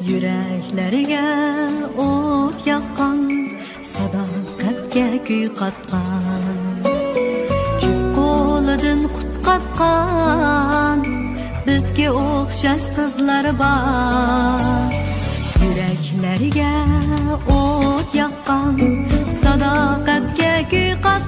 Yürekleriga o't yaqqan, sadoqatga kuy qatqan, qo'lidan qutqatgan bizga o'xshash qizlar bor. Yürekleriga o't yaqqan, sadoqatga kuy qatqan